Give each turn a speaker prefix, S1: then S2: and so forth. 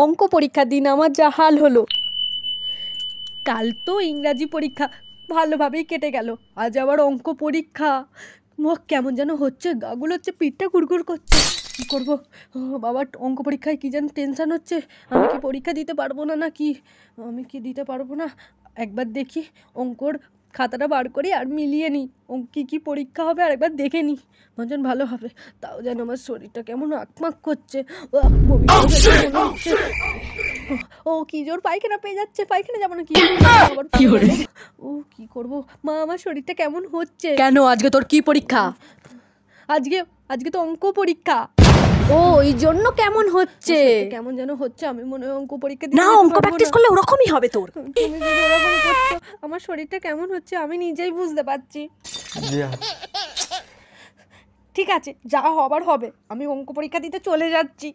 S1: অঙ্ক পরীক্ষার দিন আমার যা হাল হলো। কাল তো ইংরাজি পরীক্ষা, ভালোভাবেই কেটে গেল। আজ আবার অঙ্ক পরীক্ষা। মুখ কেমন যেন হচ্ছে, গাগুলো হচ্ছে, পিঠটা গুড়গুড় করছে। কী করবো বাবা, অঙ্ক পরীক্ষায় কী যেন টেনশান হচ্ছে। আমি কি পরীক্ষা দিতে পারবো না, না কি আমি কি দিতে পারবো না? একবার দেখি অঙ্কর খাতাটা বার করি আর মিলিয়ে নিই কী কী পরীক্ষা হবে, আর একবার দেখে নিই, মনে ভালো হবে। তাও যেন আমার শরীরটা কেমন আকমাক করছে, বমি মনে হচ্ছে। ও কি জোর পায়খানা পেয়ে যাচ্ছে, পায়খানা যাবো না কি? আবার ও কি করব মা, আমার শরীরটা কেমন হচ্ছে।
S2: কেন, আজকে তোর কি পরীক্ষা?
S1: আজকে আজকে তো অঙ্ক পরীক্ষা।
S2: ও এই জন্য কেমন হচ্ছে?
S1: কেমন যেন হচ্ছে, আমি মনে হয় অঙ্ক পরীক্ষা
S2: না, অঙ্ক প্র্যাকটিস করলে ওরকমই হবে তোর।
S1: তুমি যদি ওরকম করছো, আমার শরীরটা কেমন হচ্ছে আমি নিজেই বুঝতে পারছি। ঠিক আছে, যা হবার হবে, আমি অঙ্ক পরীক্ষা দিতে চলে যাচ্ছি।